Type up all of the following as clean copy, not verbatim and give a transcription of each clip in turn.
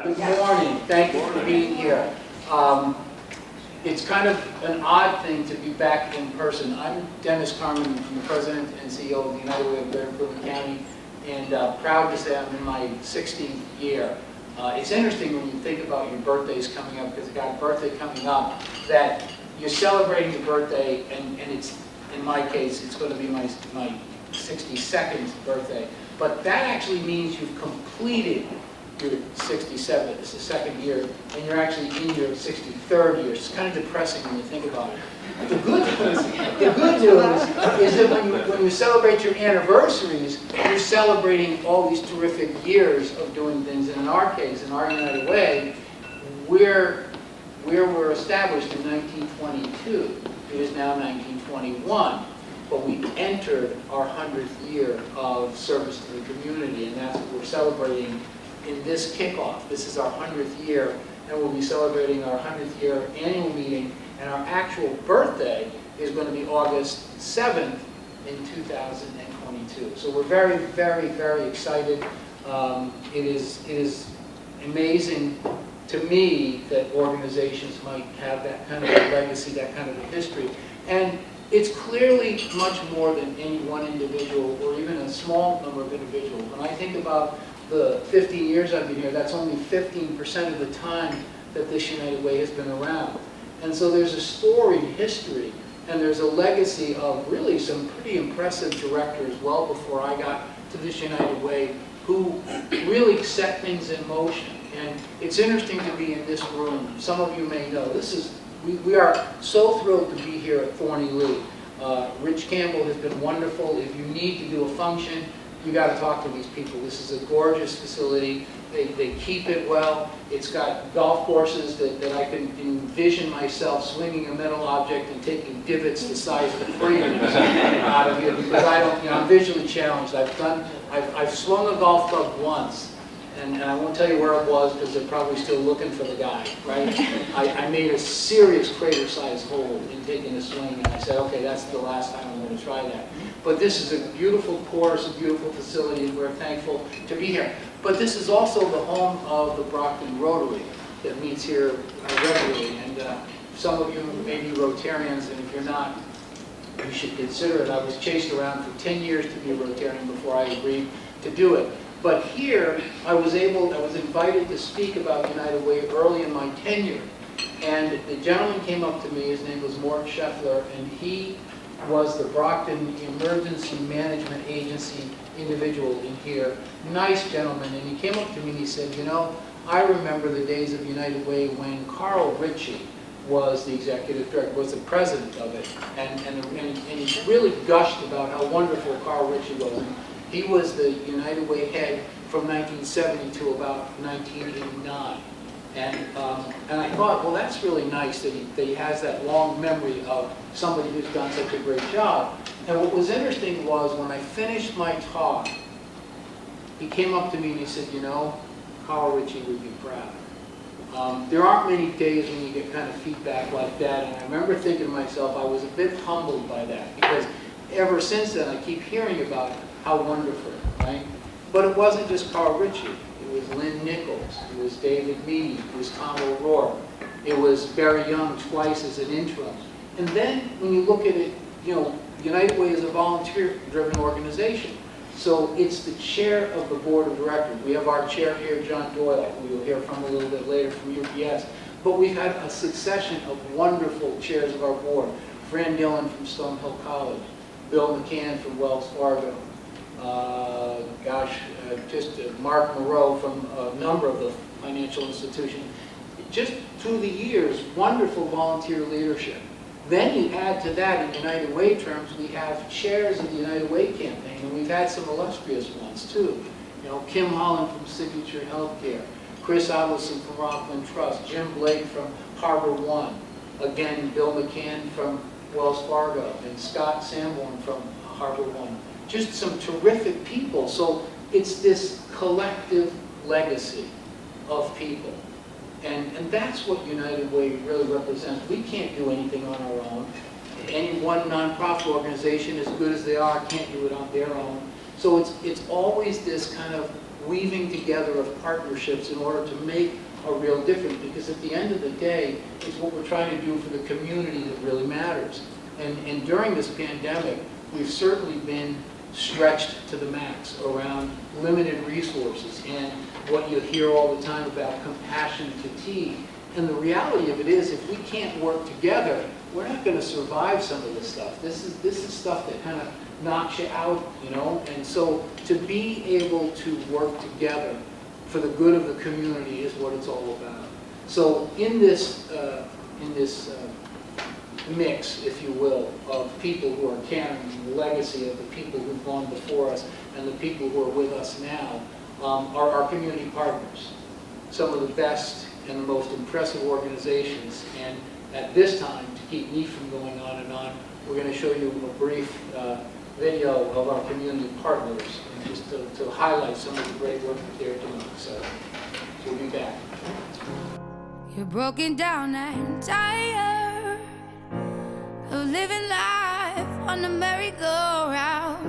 Good morning. Thank you for being here. It's kind of an odd thing to be back in person. I'm Dennis Carmen, I'm the President and CEO of the United Way of Greater Plymouth County, and proud to say I'm in my 60th year. It's interesting when you think about your birthdays coming up, because I've got a birthday coming up, that you're celebrating your birthday, and it's, in my case, it's going to be my 62nd birthday. But that actually means you've completed your 67th, it's the second year, and you're actually in your 63rd year. It's kind of depressing when you think about it. The good news is that when you celebrate your anniversaries, you're celebrating all these terrific years of doing things. And in our case, in our United Way, we were established in 1922. It is now 1921. But we entered our 100th year of service to the community, and that's what we're celebrating in this kickoff. This is our 100th year, and we'll be celebrating our 100th year annual meeting, and our actual birthday is going to be August 7th in 2022. So we're very, very, very excited. It is amazing to me that organizations might have that kind of a legacy, that kind of a history. And it's clearly much more than any one individual or even a small number of individuals. When I think about the 15 years I've been here, that's only 15% of the time that this United Way has been around. And so there's a storied history, and there's a legacy of really some pretty impressive directors well before I got to this United Way who really set things in motion. And it's interesting to be in this room. Some of you may know, we are so thrilled to be here at Thorny. Rich Campbell has been wonderful. If you need to do a function, you got to talk to these people. This is a gorgeous facility. They keep it well. It's got golf courses that I can envision myself swinging a metal object and taking divots the size of the freezers out of here, because I don't, I'm visually challenged. I've swung a golf club once, and I won't tell you where it was because they're probably still looking for the guy, right? I made a serious crater-sized hole in taking a swing, and I said, okay, that's the last time I'm going to try that. But this is a beautiful course, a beautiful facility, and we're thankful to be here. But this is also the home of the Brockton Rotary that meets here regularly. And some of you may be Rotarians, and if you're not, you should consider it. I was chased around for 10 years to be a Rotarian before I agreed to do it. But here, I was invited to speak about United Way early in my tenure. And the gentleman came up to me, his name was Mort Scheffler, and he was the Brockton Emergency Management Agency individual in here. Nice gentleman, and he came up to me and he said, you know, I remember the days of United Way when Carl Ritchie was the executive director, was the president of it, and he really gushed about how wonderful Carl Ritchie was. And he was the United Way head from 1970 to about 1989. And I thought, well, that's really nice that he has that long memory of somebody who's done such a great job. And what was interesting was when I finished my talk, he came up to me and he said, you know, Carl Ritchie would be proud. There aren't many days when you get kind of feedback like that, and I remember thinking to myself, I was a bit humbled by that, because ever since then I keep hearing about how wonderful, right? But it wasn't just Carl Ritchie. It was Lynn Nichols, it was David Meany, it was Tom O'Rourke, it was Barry Young twice as an interim. And then when you look at it, you know, United Way is a volunteer-driven organization. So it's the chair of the board of directors. We have our chair here, John Doyle, who you'll hear from a little bit later from UPS. But we've had a succession of wonderful chairs of our board. Fran Dillon from Stonehill College, Bill McCann from Wells Fargo, Mark Moreau from a number of the financial institutions. Just through the years, wonderful volunteer leadership. Then you add to that, in United Way terms, we have chairs of the United Way campaign, and we've had some illustrious ones too. You know, Kim Holland from Signature Healthcare, Chris Avildsen from Rockland Trust, Jim Blake from Harbor One, again, Bill McCann from Wells Fargo, and Scott Sanborn from Harbor One. Just some terrific people. So it's this collective legacy of people. And that's what United Way really represents. We can't do anything on our own. Any one nonprofit organization, as good as they are, can't do it on their own. So it's always this kind of weaving together of partnerships in order to make a real difference, because at the end of the day, it's what we're trying to do for the community that really matters. And during this pandemic, we've certainly been stretched to the max around limited resources and what you hear all the time about compassion fatigue. And the reality of it is, if we can't work together, we're not going to survive some of this stuff. This is stuff that kind of knocks you out, you know? And so to be able to work together for the good of the community is what it's all about. So in this mix, if you will, of people who are carrying the legacy of the people who've gone before us and the people who are with us now, are our community partners. Some of the best and the most impressive organizations. And at this time, to keep me from going on and on, we're going to show you a brief video of our community partners, and just to highlight some of the great work that they're doing. So we'll be back. You're broken down and tired of living life on the merry-go-round,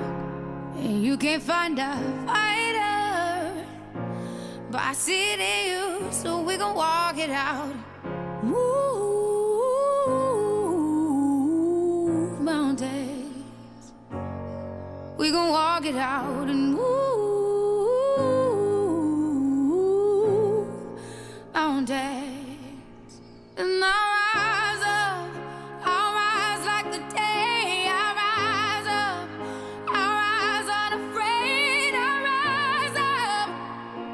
and you can't find a fighter, but I see it in you, so we gon' walk it out. Move mountains, we gon' walk it out and move mountains. And I'll rise up, I'll rise like the day. I'll rise up, I'll rise unafraid. I'll rise up,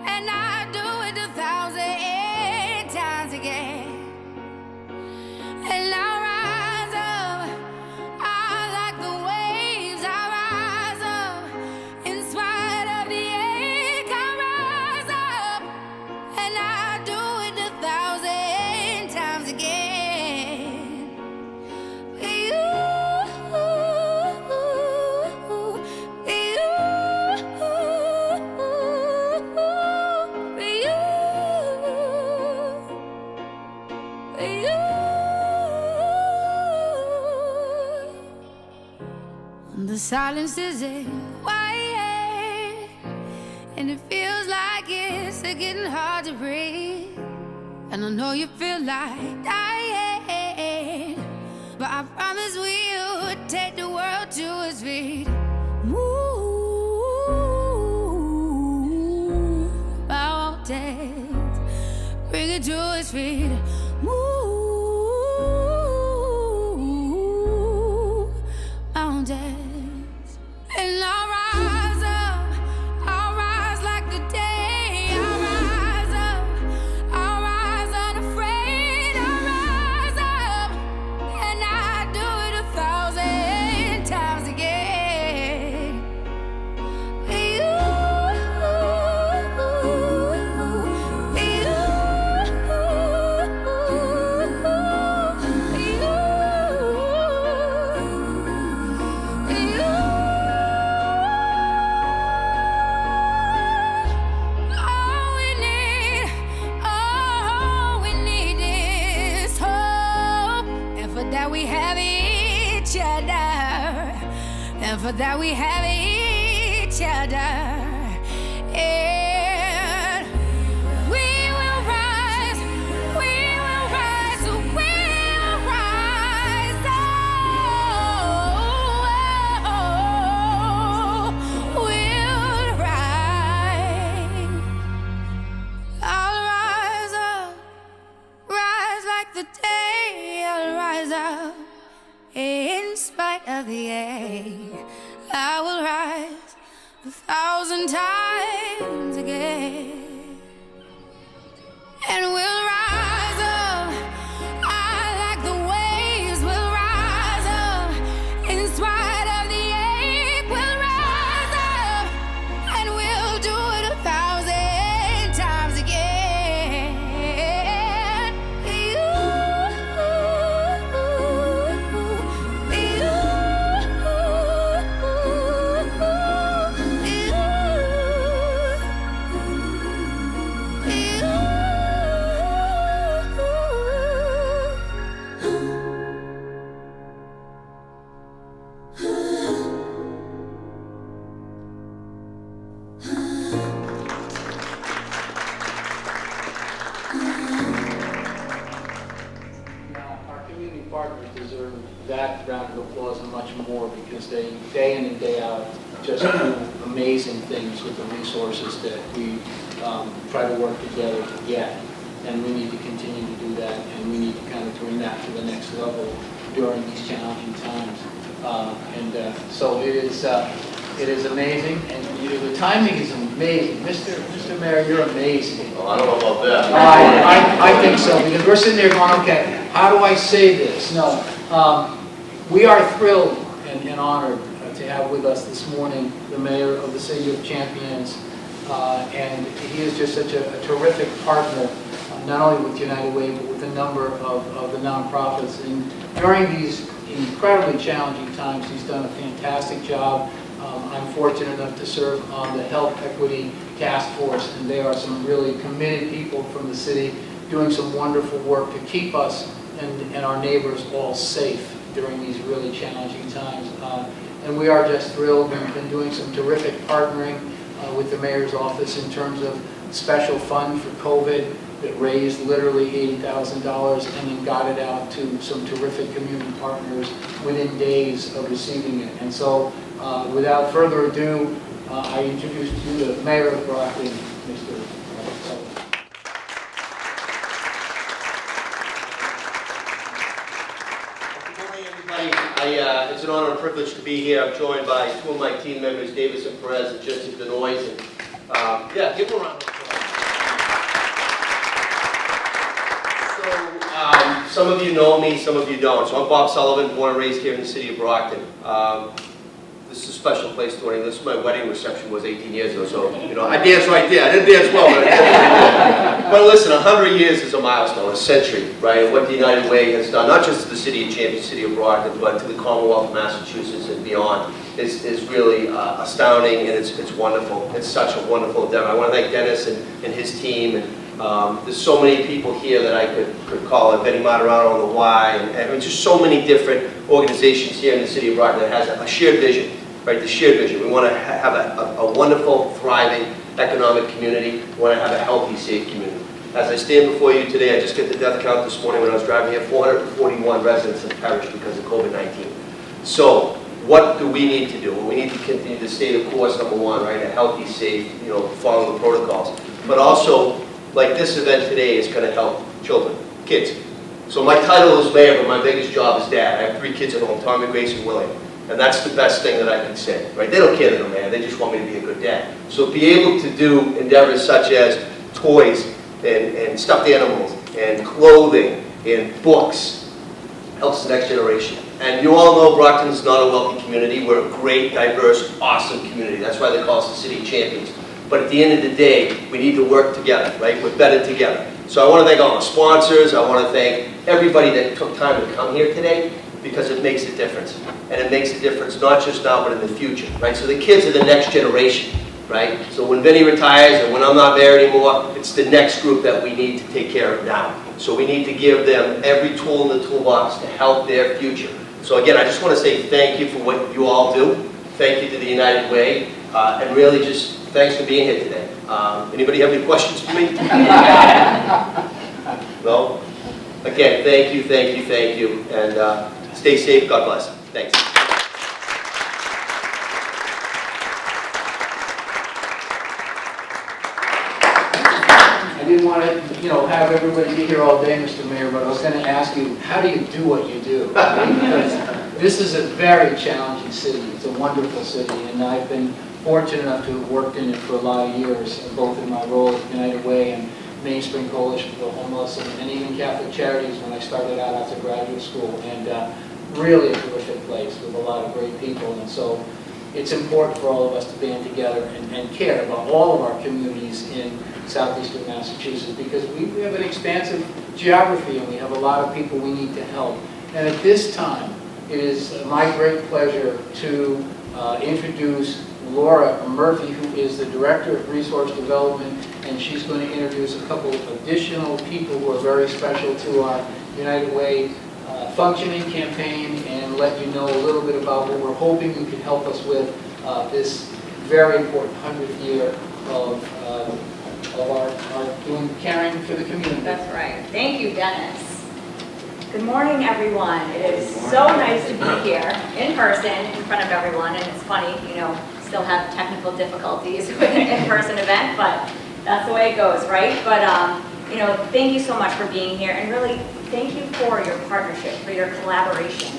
and I do it 1,000 times again. And I'll rise up, I like the waves. I'll rise up, in spite of the ache. I'll rise up, and I do it 1,000 times again. For you, for you, for you. The silence isn't quiet, and it feels like it's getting hard to breathe. And I know you feel like dying, but I promise we'll take the world to its feet. Move mountains, bring it to its feet. Move mountains, and I'll rise up, I'll rise like the day. I'll rise up, I'll rise unafraid. I'll rise up, and I do it 1,000 times again. For you, for you, all we need is hope, and for that we have each other, and for that we have each other. And we will rise, we will rise, we'll rise. We'll rise. I'll rise up, rise like the day. I'll rise up, in spite of the ache. I will rise 1,000 times again. And we'll rise up, I like the waves. We'll rise up, in spite of the ache. We'll rise up, and we'll do it 1,000 times again. You, you, you. applause and much more, because they, day in and day out, just do amazing things with the resources that we try to work together to get. And we need to continue to do that, and we need to kind of bring that to the next level during these challenging times. So it is amazing, and the timing is amazing. Mr. Mayor, you're amazing. Oh, I don't know about that. I think so, because we're sitting there going, okay, how do I say this? No, we are thrilled and honored to have with us this morning the mayor of the city of Champions, and he is just such a terrific partner, not only with United Way, but with a number of the nonprofits. And during these incredibly challenging times, he's done a fantastic job. I'm fortunate enough to serve on the Health Equity Task Force, and they are some really committed people from the city doing some wonderful work to keep us and our neighbors all safe during these really challenging times. And we are just thrilled. We've been doing some terrific partnering with the mayor's office in terms of special fund for COVID that raised literally $80,000 and then got it out to some terrific community partners within days of receiving it. And so, without further ado, I introduce to you the mayor of Brockton, Mr. Sullivan. Good morning, everybody. It's an honor and privilege to be here. I'm joined by two of my team members, Davis and Perez, and Jesse Benoist. And yeah, give them a round of applause. Some of you know me, some of you don't. So I'm Bob Sullivan, born and raised here in the city of Brockton. This is a special place, Thorny. This is my wedding reception was 18 years ago, so, you know, I danced right there. I didn't dance well, but I danced. But listen, 100 years is a milestone, a century, right? And what the United Way has done, not just to the city of Champions, city of Brockton, but to the Commonwealth of Massachusetts and beyond, is really astounding, and it's wonderful. It's such a wonderful endeavor. I want to thank Dennis and his team, and there's so many people here that I could call, and Benny Materano on the Y, and I mean, just so many different organizations here in the city of Brockton that has a shared vision, right? The shared vision. We want to have a wonderful, thriving, economic community. We want to have a healthy, safe community. As I stand before you today, I just got the death count this morning when I was driving here, 441 residents have perished because of COVID-19. So, what do we need to do? Well, we need to continue to stay the course, number one, right? A healthy, safe, you know, follow the protocols. But also, like this event today is going to help children, kids. So my title is mayor, but my biggest job is dad. I have 3 kids at home, Tommy, Grace, and William. And that's the best thing that I can say, right? They don't care that I'm mayor, they just want me to be a good dad. So be able to do endeavors such as toys and stuffed animals and clothing and books helps the next generation. And you all know Brockton is not a wealthy community. We're a great, diverse, awesome community. That's why they call us the City of Champions. But at the end of the day, we need to work together, right? We're better together. So I want to thank all the sponsors. I want to thank everybody that took time to come here today, because it makes a difference. And it makes a difference not just now, but in the future, right? So the kids are the next generation, right? So when Vinny retires and when I'm not there anymore, it's the next group that we need to take care of now. So we need to give them every tool in the toolbox to help their future. So again, I just want to say thank you for what you all do. Thank you to the United Way. And really just thanks for being here today. Anybody have any questions for me? No? Again, thank you, thank you, thank you. And stay safe. God bless. Thanks. I didn't want to, have everybody be here all day, Mr. Mayor, but I was going to ask you, how do you do what you do? Because this is a very challenging city. It's a wonderful city, and I've been fortunate enough to have worked in it for a lot of years, both in my role at United Way and Mainspring Coalition for the Homeless, and even Catholic Charities when I started out after graduate school. And really a terrific place with a lot of great people. And so it's important for all of us to band together and care about all of our communities in southeastern Massachusetts, because we have an expansive geography and we have a lot of people we need to help. And at this time, it is my great pleasure to introduce Laura Murphy, who is the Director of Resource Development, and she's going to introduce a couple of additional people who are very special to our United Way functioning campaign, and let you know a little bit about what we're hoping you can help us with this very important 100th year of our doing caring for the community. That's right. Thank you, Dennis. Good morning, everyone. It is so nice to be here in person in front of everyone, and it's funny, still have technical difficulties with an in-person event, but that's the way it goes, right? But, thank you so much for being here, and really, thank you for your partnership, for your collaboration.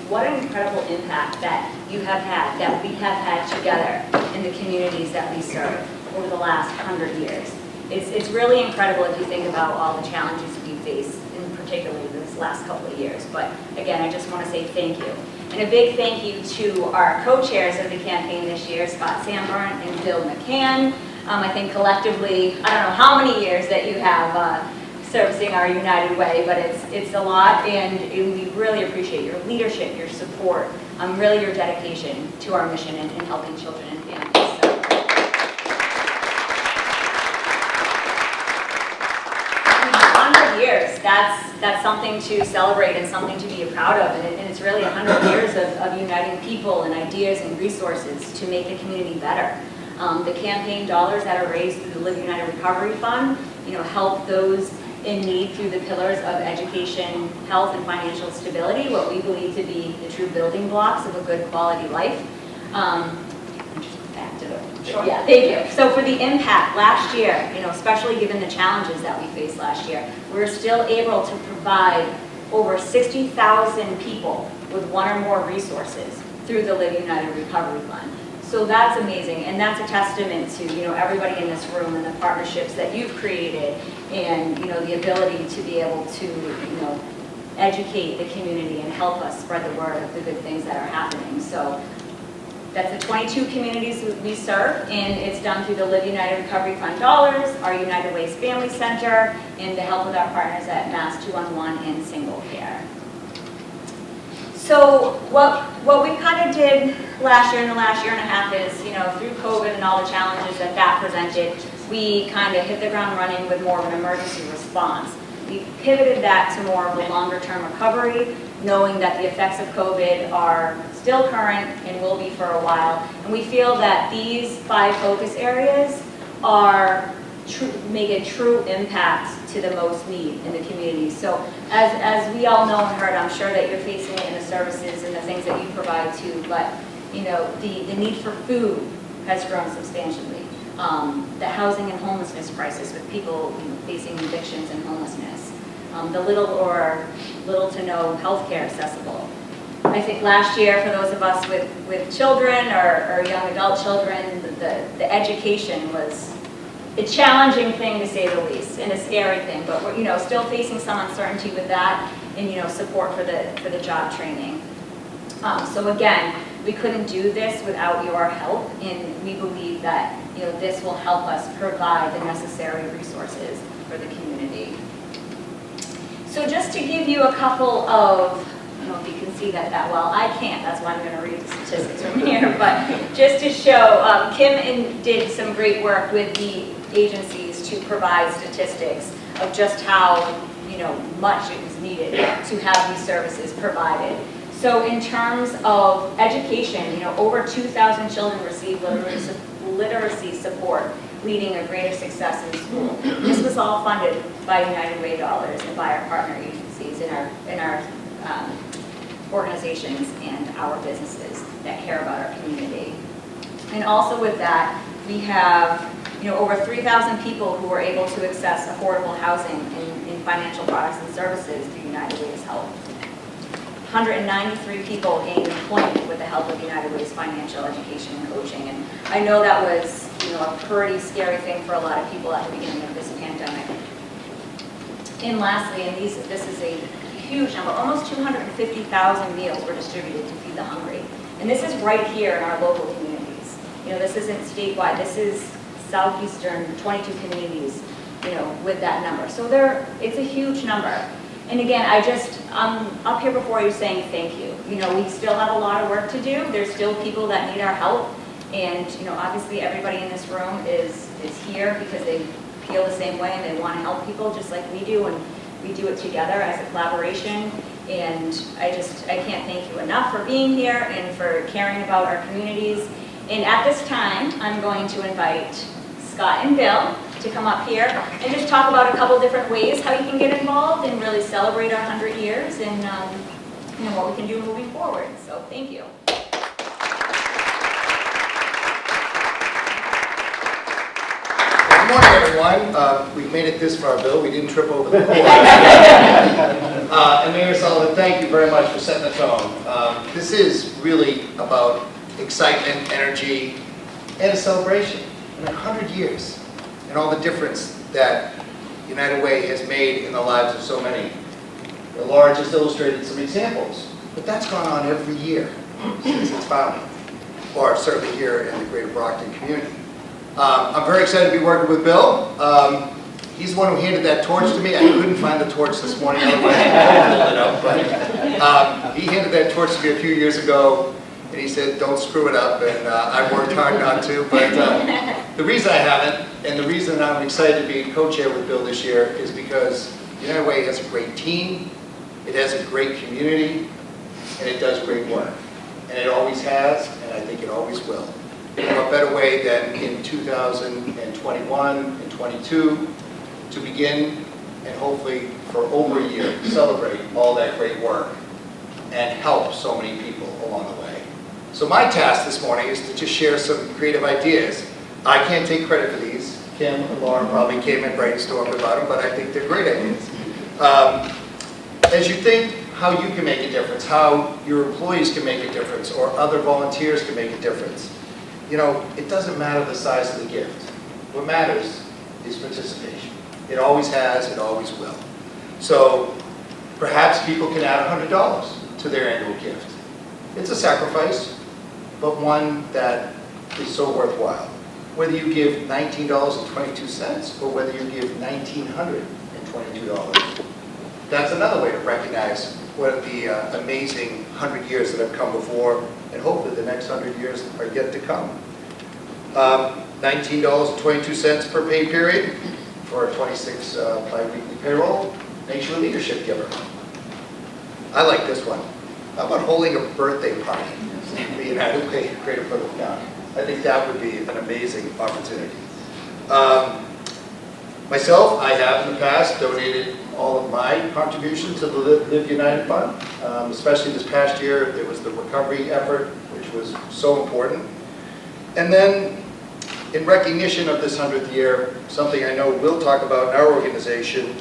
What an incredible impact that you have had, that we have had together in the communities that we serve over the last 100 years. It's really incredible if you think about all the challenges we face, in particularly this last couple of years. But again, I just want to say thank you. And a big thank you to our co-chairs of the campaign this year, Scott Sanborn and Bill McCann. I think collectively, I don't know how many years that you have servicing our United Way, but it's a lot, and we really appreciate your leadership, your support, really your dedication to our mission in helping children and families. So. 100 years, that's something to celebrate and something to be proud of, and it's really 100 years of uniting people and ideas and resources to make the community better. The campaign dollars that are raised through the Live United Recovery Fund, help those in need through the pillars of education, health, and financial stability, what we believe to be the true building blocks of a good quality life. Back to the short. Yeah, thank you. So for the impact last year, especially given the challenges that we faced last year, we're still able to provide over 60,000 people with one or more resources through the Live United Recovery Fund. So that's amazing, and that's a testament to everybody in this room and the partnerships that you've created, and the ability to be able to educate the community and help us spread the word of the good things that are happening. So that's the 22 communities we serve, and it's done through the Live United Recovery Fund dollars, our United Ways Family Center, and the help of our partners at Mass 211 and Single Care. So what we kind of did last year and the last year and a half is, through COVID and all the challenges that presented, we kind of hit the ground running with more of an emergency response. We pivoted that to more of a longer term recovery, knowing that the effects of COVID are still current and will be for a while. And we feel that these 5 focus areas are make a true impact to the most need in the community. So as we all know and heard, I'm sure that you're facing it in the services and the things that you provide too, but the need for food has grown substantially. The housing and homelessness crisis with people facing evictions and homelessness. The little to no healthcare accessible. I think last year, for those of us with children or young adult children, the education was a challenging thing to say the least, and a scary thing, but we're still facing some uncertainty with that, and support for the job training. So again, we couldn't do this without your help, and we believe that this will help us provide the necessary resources for the community. So just to give you a couple of, I don't know if you can see that well. I can't, that's why I'm going to read the statistics from here, but just to show, Kim did some great work with the agencies to provide statistics of just how much it was needed to have these services provided. So in terms of education, over 2,000 children receive literacy support, leading a greater success in school. This was all funded by United Way dollars and by our partner agencies in our organizations and our businesses that care about our community. And also with that, we have over 3,000 people who are able to access affordable housing in financial products and services through United Way's help. 193 people gained employment with the help of United Way's financial education and coaching. And I know that was a pretty scary thing for a lot of people at the beginning of this pandemic. And lastly, and this is a huge number, almost 250,000 meals were distributed to feed the hungry. And this is right here in our local communities. This isn't statewide, this is southeastern, 22 communities, with that number. So it's a huge number. And again, I'm up here before you saying thank you. We still have a lot of work to do. There's still people that need our help. And, obviously everybody in this room is here because they feel the same way and they want to help people just like we do. And we do it together as a collaboration. And I can't thank you enough for being here and for caring about our communities. And at this time, I'm going to invite Scott and Bill to come up here and just talk about a couple different ways how you can get involved and really celebrate our 100 years and you know, what we can do moving forward. So thank you. Good morning, everyone. We've made it this far, Bill. We didn't trip over the floor. And Mayor Sullivan, thank you very much for setting the tone. This is really about excitement, energy, and a celebration. In 100 years, and all the difference that United Way has made in the lives of so many. Laura just illustrated some examples, but that's gone on every year since its founding, or certainly here in the greater Brockton community. I'm very excited to be working with Bill. He's the one who handed that torch to me. I couldn't find the torch this morning, otherwise I pulled it up. But he handed that torch to me a few years ago, and he said, "Don't screw it up." And I worked hard not to. But the reason I haven't, and the reason I'm excited to be co-chair with Bill this year, is because United Way has a great team, it has a great community, and it does great work. And it always has, and I think it always will. What better way than in 2021 and 22 to begin and hopefully for over a year celebrate all that great work and help so many people along the way. So my task this morning is to just share some creative ideas. I can't take credit for these. Kim and Lauren probably came and brainstormed about them, but I think they're great ideas. As you think how you can make a difference, how your employees can make a difference, or other volunteers can make a difference, you know, it doesn't matter the size of the gift. What matters is participation. It always has, it always will. So perhaps people can add $100 to their annual gift. It's a sacrifice, but one that is so worthwhile. Whether you give $19.22 or whether you give $1,922, that's another way to recognize what the amazing 100 years that have come before, and hopefully the next 100 years are yet to come. $19.22 per pay period for a 26 bi-weekly payroll makes you a leadership giver. I like this one. How about holding a birthday party in the United Way of Greater Plymouth County? I think that would be an amazing opportunity. Myself, I have in the past donated all of my contribution to the Live United Fund, especially this past year. There was the recovery effort, which was so important. And then, in recognition of this 100th year, something I know we'll talk about in our organization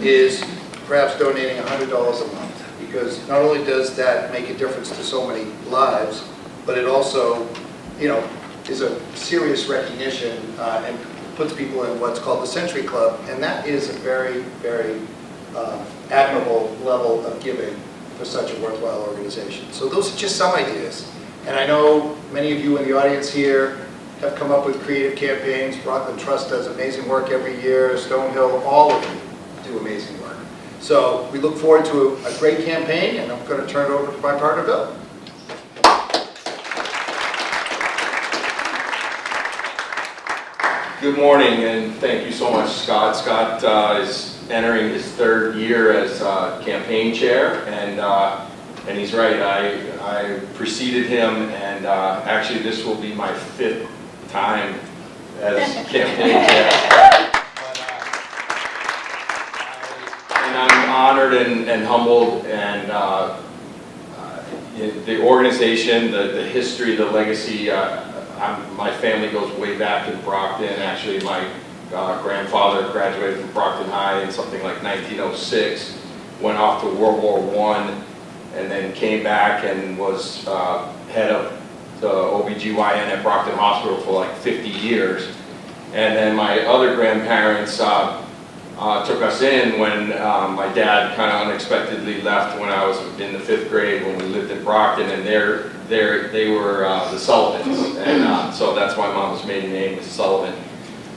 is perhaps donating $100 a month. Because not only does that make a difference to so many lives, but it also, you know, is a serious recognition and puts people in what's called the Century Club, and that is a very, very admirable level of giving for such a worthwhile organization. So those are just some ideas. And I know many of you in the audience here have come up with creative campaigns. Brockton Trust does amazing work every year. Stonehill, all of you do amazing work. So we look forward to a great campaign, and I'm going to turn it over to my partner, Bill. Good morning, and thank you so much, Scott. Scott is entering his 3rd year as campaign chair, and he's right. I preceded him, and actually this will be my 5th time as campaign chair. And I'm honored and humbled, and the organization, the history, the legacy. My family goes way back in Brockton. Actually, my grandfather graduated from Brockton High in something like 1906, went off to World War I, and then came back and was head of the OBGYN at Brockton Hospital for like 50 years. And then my other grandparents took us in when my dad kind of unexpectedly left when I was in the 5th grade when we lived in Brockton, and they were the Sullivans, and so that's my mom's maiden name is Sullivan.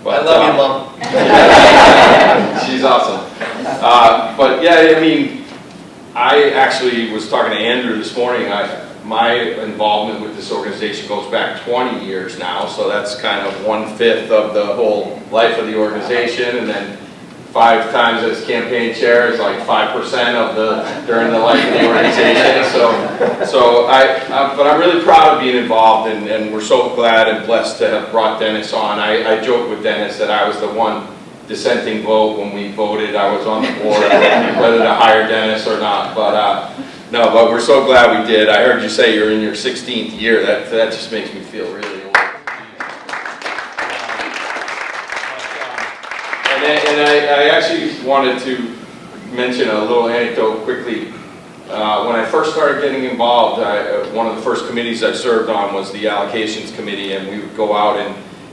But, I love you, Mom. She's awesome. But yeah, I mean, I actually was talking to Andrew this morning. My involvement with this organization goes back 20 years now, so that's kind of 1/5 of the whole life of the organization, and then 5 times as campaign chair is like 5% of during the life of the organization. But I'm really proud of being involved, and we're so glad and blessed to have brought Dennis on. I joke with Dennis that I was the one dissenting vote when we voted. I was on the board whether to hire Dennis or not. But no, but we're so glad we did. I heard you say you're in your 16th year. That just makes me feel really old. And I actually wanted to mention a little anecdote quickly. When I first started getting involved, one of the first committees I served on was the allocations committee, and we would go out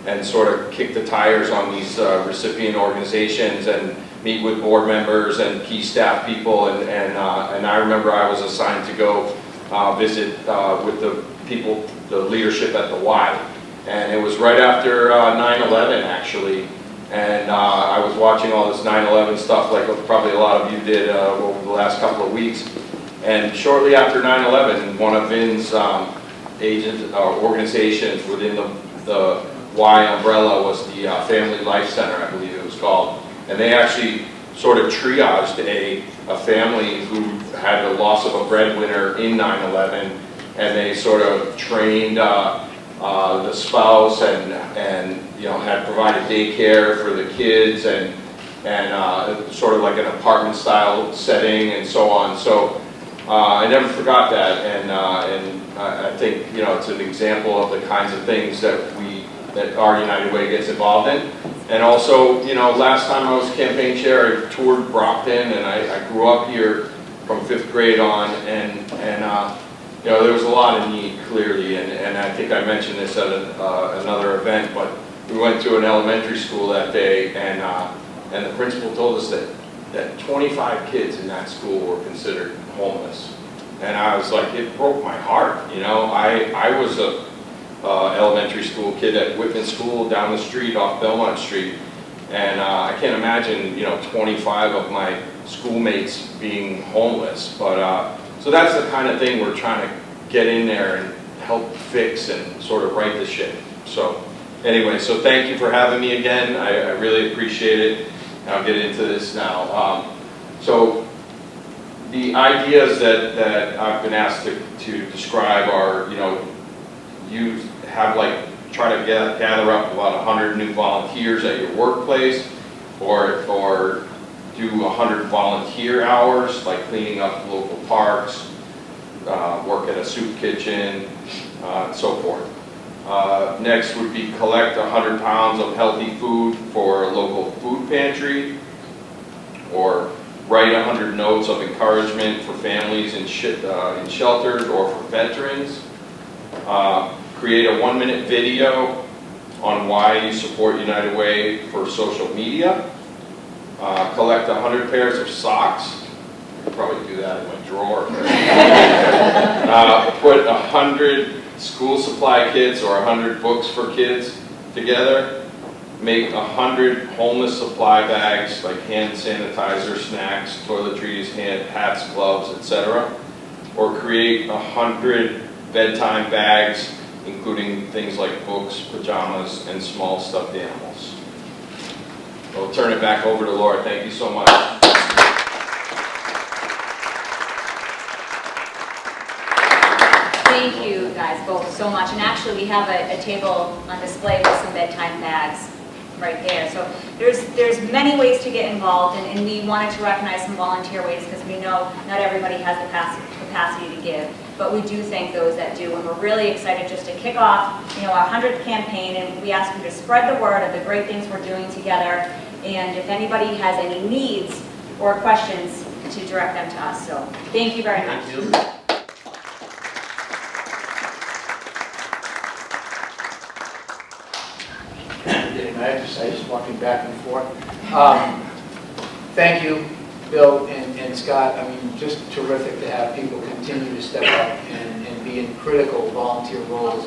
and sort of kick the tires on these recipient organizations and meet with board members and key staff people. And I remember I was assigned to go visit with the people, the leadership at the Y. And it was right after 9/11 actually. And I was watching all this 9/11 stuff like probably a lot of you did over the last couple of weeks. And shortly after 9/11, one of Vin's organizations within the Y umbrella was the Family Life Center, I believe it was called. And they actually sort of triaged a family who had the loss of a breadwinner in 9/11, and they sort of trained the spouse and you know, had provided daycare for the kids and sort of like an apartment style setting and so on. So I never forgot that, and I think, you know, it's an example of the kinds of things that our United Way gets involved in. And also, you know, last time I was campaign chair, I toured Brockton, and I grew up here from 5th grade on, and you know, there was a lot of need, clearly, and I think I mentioned this at another event, but we went to an elementary school that day, and the principal told us that 25 kids in that school were considered homeless. And I was like, it broke my heart, you know. I was a elementary school kid at Whitman School down the street off Belmont Street, and I can't imagine, you know, 25 of my schoolmates being homeless. But so that's the kind of thing we're trying to get in there and help fix and sort of right the ship. So anyway, so thank you for having me again. I really appreciate it. I'll get into this now. So the ideas that I've been asked to describe are, you know, you have like, try to gather up about 100 new volunteers at your workplace, or do 100 volunteer hours, like cleaning up local parks, work at a soup kitchen, and so forth. Next would be collect 100 pounds of healthy food for a local food pantry, or write 100 notes of encouragement for families in shelters or for veterans. Create a 1-minute video on why you support United Way for social media. Collect 100 pairs of socks. I could probably do that in my drawer. Put 100 school supply kits or 100 books for kids together. Make 100 homeless supply bags, like hand sanitizer, snacks, toiletries, hats, gloves, etc. Or create 100 bedtime bags, including things like books, pajamas, and small stuffed animals. I'll turn it back over to Laura. Thank you so much. Thank you guys both so much. And actually we have a table on display with some bedtime bags right there. So there's many ways to get involved, and we wanted to recognize some volunteer ways because we know not everybody has the capacity to give. But we do thank those that do, and we're really excited just to kick off, you know, our 100th campaign, and we ask you to spread the word of the great things we're doing together. And if anybody has any needs or questions, to direct them to us. So thank you very much. Thank you. I just walking back and forth. Thank you, Bill and Scott. I mean, just terrific to have people continue to step up and be in critical volunteer roles.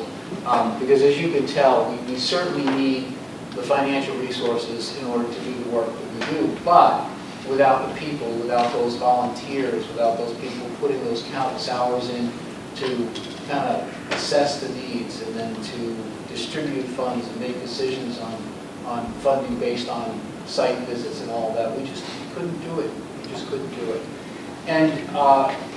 Because as you can tell, we certainly need the financial resources in order to do the work that we do. But without the people, without those volunteers, without those people putting those countless hours in to kind of assess the needs and then to distribute funds and make decisions on funding based on site visits and all that. We just couldn't do it. We just couldn't do it. And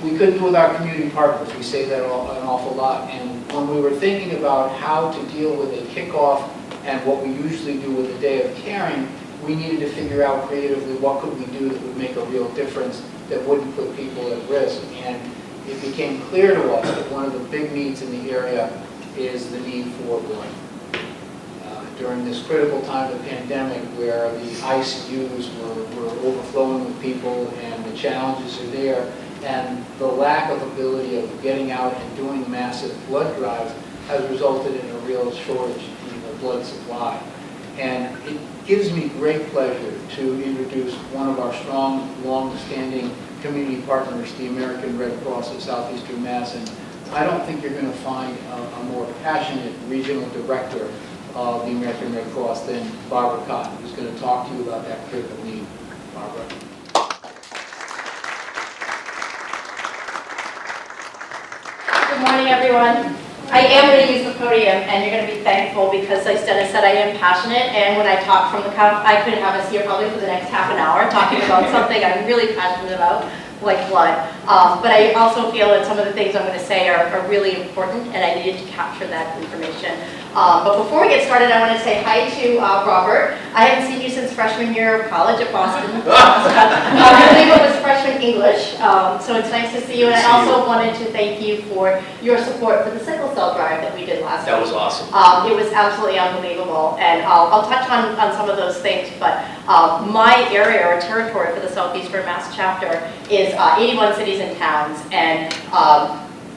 we couldn't do it with our community partners. We say that an awful lot. And when we were thinking about how to deal with a kickoff and what we usually do with a day of caring, we needed to figure out creatively what could we do that would make a real difference, that wouldn't put people at risk. And it became clear to us that one of the big needs in the area is the need for blood. During this critical time of the pandemic where the ICUs were overflowing with people and the challenges are there, and the lack of ability of getting out and doing massive blood drives has resulted in a real shortage in the blood supply. And it gives me great pleasure to introduce one of our strong, long-standing community partners, the American Red Cross of Southeastern Mass. And I don't think you're going to find a more passionate regional director of the American Red Cross than Barbara Cotton, who's going to talk to you about that critical need. Barbara. Good morning, everyone. I am going to use the podium, and you're going to be thankful because, like Dennis said, I am passionate, and when I talk from the cuff, I could have us here probably for the next half an hour talking about something I'm really passionate about, like blood. But I also feel that some of the things I'm going to say are really important, and I needed to capture that information. But before we get started, I want to say hi to Robert. I haven't seen you since freshman year of college at Boston. I believe it was freshman English, so it's nice to see you. And I also wanted to thank you for your support for the sickle cell drive that we did last week. That was awesome. It was absolutely unbelievable, and I'll touch on some of those things, but my area or territory for the Southeastern Mass chapter is 81 cities and towns, and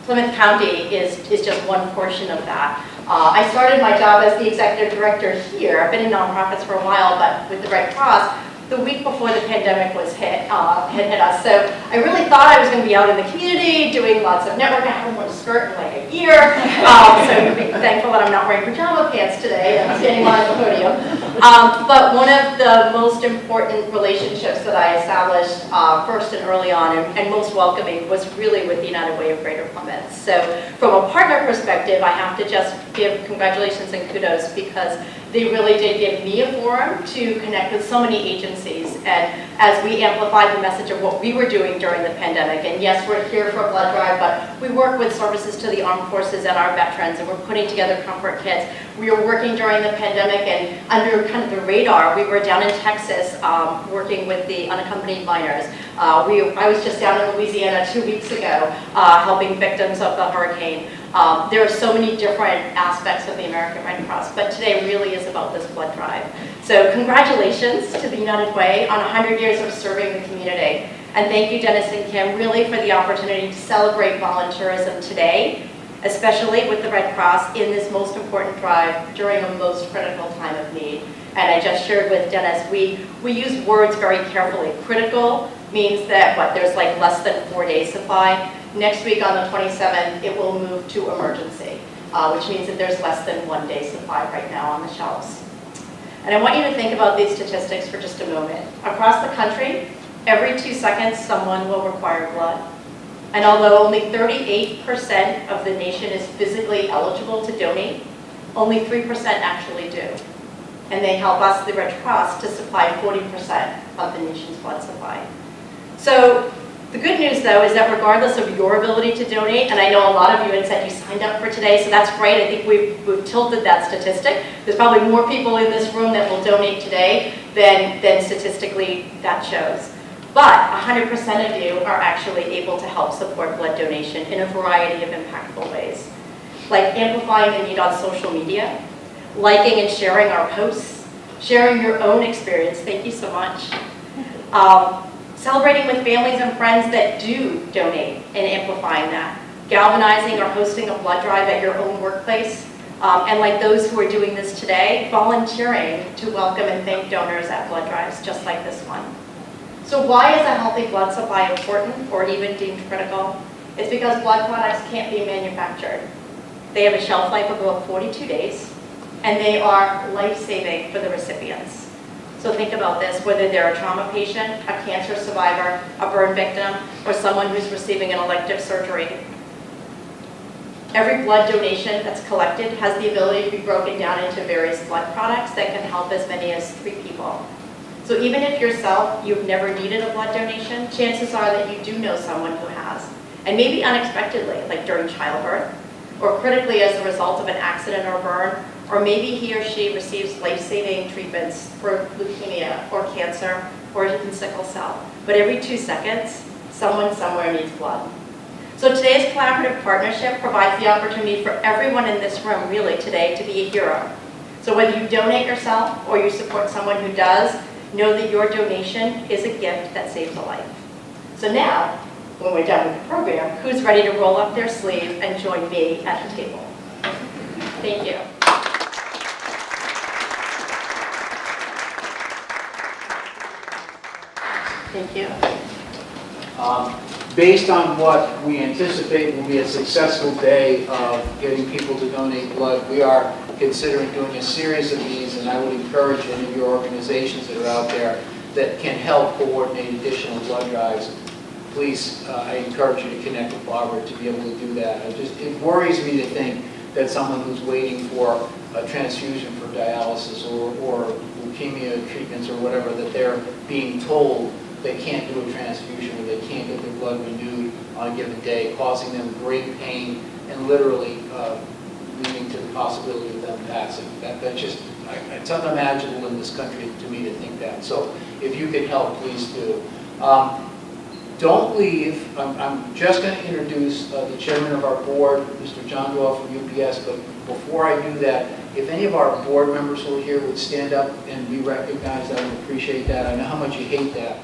Plymouth County is just one portion of that. I started my job as the executive director here. I've been in nonprofits for a while, but with the Red Cross, the week before the pandemic was hit us. So I really thought I was going to be out in the community doing lots of networking. I haven't worn a skirt in like a year, so you'll be thankful that I'm not wearing pajama pants today and standing on the podium. But one of the most important relationships that I established first and early on and most welcoming was really with the United Way of Greater Plymouth. So from a partner perspective, I have to just give congratulations and kudos because they really did give me a forum to connect with so many agencies. And as we amplified the message of what we were doing during the pandemic, and yes, we're here for a blood drive, but we work with services to the armed forces and our veterans, and we're putting together comfort kits. We were working during the pandemic, and under kind of the radar, we were down in Texas working with the unaccompanied minors. I was just down in Louisiana 2 weeks ago helping victims of the hurricane. There are so many different aspects of the American Red Cross, but today really is about this blood drive. So congratulations to the United Way on 100 years of serving the community. And thank you, Dennis and Kim, really for the opportunity to celebrate volunteerism today, especially with the Red Cross in this most important drive during a most critical time of need. And I just shared with Dennis, we use words very carefully. Critical means that, there's like less than 4 days supply. Next week on the 27th, it will move to emergency, which means that there's less than 1 day supply right now on the shelves. And I want you to think about these statistics for just a moment. Across the country, every 2 seconds, someone will require blood. And although only 38% of the nation is physically eligible to donate, only 3% actually do. And they help us, the Red Cross, to supply 40% of the nation's blood supply. So the good news, though, is that regardless of your ability to donate, and I know a lot of you had said you signed up for today, so that's great. I think we've tilted that statistic. There's probably more people in this room that will donate today than statistically that shows. But 100% of you are actually able to help support blood donation in a variety of impactful ways, like amplifying the need on social media, liking and sharing our posts, sharing your own experience. Thank you so much. Celebrating with families and friends that do donate and amplifying that. Galvanizing or hosting a blood drive at your own workplace. And like those who are doing this today, volunteering to welcome and thank donors at blood drives just like this one. So why is a healthy blood supply important or even deemed critical? It's because blood products can't be manufactured. They have a shelf life of about 42 days, and they are life-saving for the recipients. So think about this, whether they're a trauma patient, a cancer survivor, a burn victim, or someone who's receiving an elective surgery. Every blood donation that's collected has the ability to be broken down into various blood products that can help as many as 3 people. So even if yourself, you've never needed a blood donation, chances are that you do know someone who has. And maybe unexpectedly, like during childbirth, or critically as a result of an accident or burn, or maybe he or she receives life-saving treatments for leukemia or cancer or even sickle cell. But every 2 seconds, someone somewhere needs blood. So today's collaborative partnership provides the opportunity for everyone in this room really today to be a hero. So whether you donate yourself or you support someone who does, know that your donation is a gift that saves a life. So now, when we're done with the program, who's ready to roll up their sleeve and join me at the table? Thank you. Thank you. Based on what we anticipate will be a successful day of getting people to donate blood, we are considering doing a series of these, and I would encourage any of your organizations that are out there that can help coordinate additional blood drives. Please, I encourage you to connect with Barbara to be able to do that. It worries me to think that someone who's waiting for a transfusion for dialysis or leukemia treatments or whatever, that they're being told they can't do a transfusion or they can't get their blood renewed on a given day, causing them great pain and literally leading to the possibility of them passing. That's just, it's unimaginable in this country to me to think that. So if you can help, please do. Don't leave. I'm just going to introduce the chairman of our board, Mr. John Doyle from UPS, but before I do that, if any of our board members who are here would stand up and be recognized, I would appreciate that. I know how much you hate that.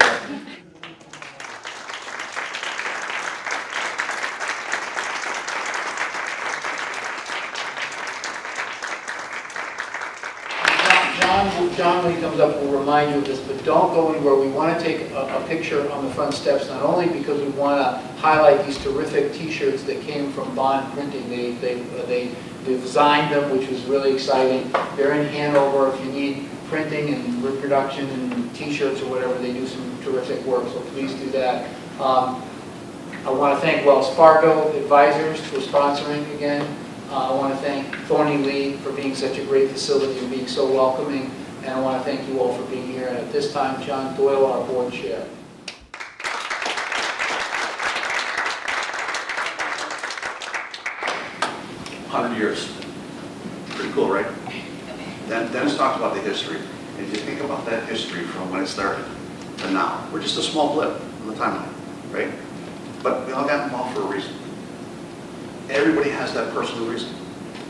John, when he comes up, will remind you of this, but don't go anywhere. We want to take a picture on the front steps, not only because we want to highlight these terrific T-shirts that came from Bond Printing. They designed them, which was really exciting. They're in Hanover. If you need printing and reproduction and T-shirts or whatever, they do some terrific work, so please do that. I want to thank Wells Fargo Advisors for sponsoring again. I want to thank Thorny Lee for being such a great facility and being so welcoming. And I want to thank you all for being here. And at this time, John Doyle, our board chair. Years. Pretty cool, right? Then Dennis talked about the history. And if you think about that history from when it started to now, we're just a small blip on the timeline, right? But we all got involved for a reason. Everybody has that personal reason.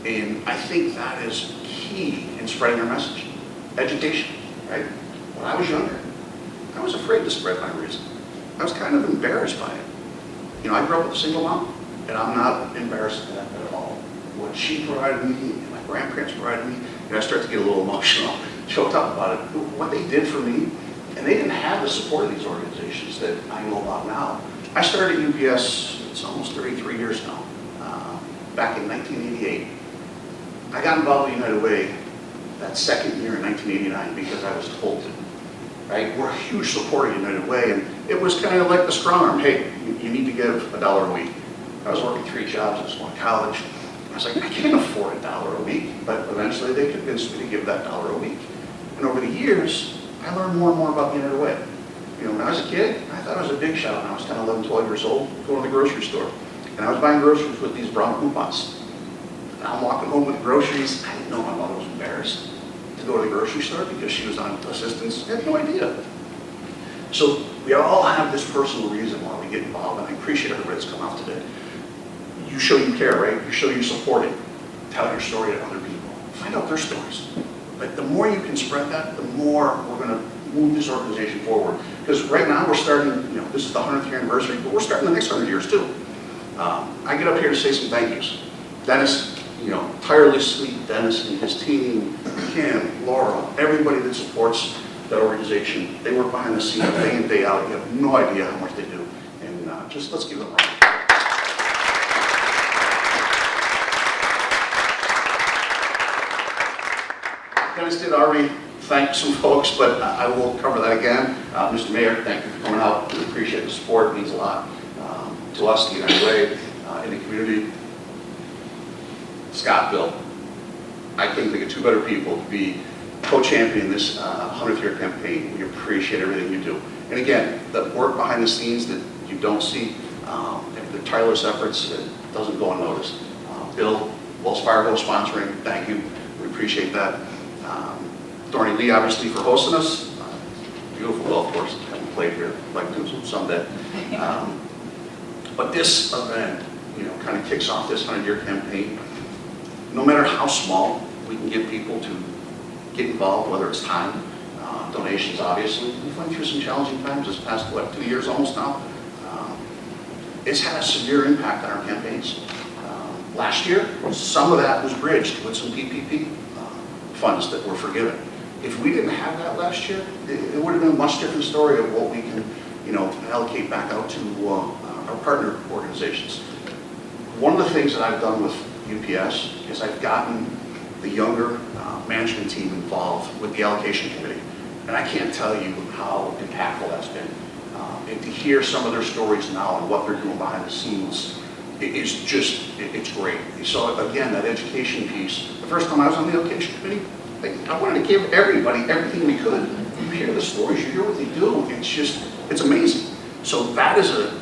And I think that is key in spreading our message. Education, right? When I was younger, I was afraid to spread my reason. I was kind of embarrassed by it. You know, I grew up with a single mom, and I'm not embarrassed of that at all. What she provided me, and my grandparents provided me, and I start to get a little emotional, choked up about it. What they did for me, and they didn't have the support of these organizations that I know about now. I started at UPS, it's almost 33 years now, back in 1988. I got involved with United Way that second year in 1989 because I was told to. Right? We're a huge supporter of United Way, and it was kind of like the strong arm. Hey, you need to give $1 a week. I was working 3 jobs, I was going to college. I was like, I can't afford $1 a week, but eventually they convinced me to give that $1 a week. And over the years, I learned more and more about United Way. You know, when I was a kid, I thought I was a big shot when I was 10, 11, 12 years old, going to the grocery store. And I was buying groceries with these brown coupons. Now I'm walking home with groceries. I didn't know my mother was embarrassed to go to the grocery store because she was on assistance. I had no idea. So we all have this personal reason why we get involved, and I appreciate everybody that's come out today. You show you care, right? You show you support it. Tell your story to other people. Find out their stories. But the more you can spread that, the more we're going to move this organization forward. Because right now we're starting, you know, this is the 100th year anniversary, but we're starting the next 100 years too. I get up here to say some thank yous. Dennis, you know, tirelessly, Dennis and his team, Kim, Laura, everybody that supports that organization, they work behind the scenes day in, day out. You have no idea how much they do. And just let's give them a round. Dennis did already thank some folks, but I will cover that again. Mr. Mayor, thank you for coming out. We appreciate the support. It means a lot to us, the United Way, in the community. Scott, Bill, I couldn't think of 2 better people to be co-champion this 100th year campaign. We appreciate everything you do. And again, the work behind the scenes that you don't see, the tireless efforts, it doesn't go unnoticed. Bill, Wells Fargo sponsoring, thank you. We appreciate that. Thorny Lee, obviously, for hosting us. Beautiful golf course. Haven't played here. Like to someday. But this event, kind of kicks off this 100-year campaign. No matter how small, we can get people to get involved, whether it's time, donations, obviously. We've went through some challenging times this past, 2 years almost now. It's had a severe impact on our campaigns. Last year, some of that was bridged with some PPP funds that were forgiven. If we didn't have that last year, it would have been a much different story of what we can, allocate back out to our partner organizations. One of the things that I've done with UPS is I've gotten the younger management team involved with the allocation committee. And I can't tell you how impactful that's been. And to hear some of their stories now and what they're doing behind the scenes, it's great. So again, that education piece, the first time I was on the allocation committee, I wanted to give everybody everything we could. You hear the stories, you hear what they do, it's amazing. So that is a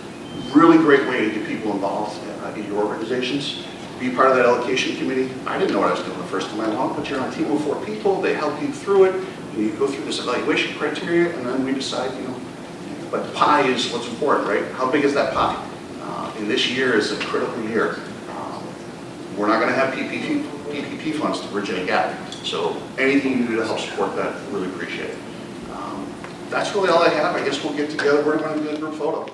really great way to get people involved in your organizations. Be part of that allocation committee. I didn't know what I was doing the first time I went, but you're on a team of 4 people, they help you through it, and you go through this evaluation criteria, and then we decide, but the pie is what's important, right? How big is that pie? And this year is a critical year. We're not going to have PPP funds to bridge any gap. So anything you do to help support that, really appreciate it. That's really all I have. I guess we'll get together. We're going to do a group photo.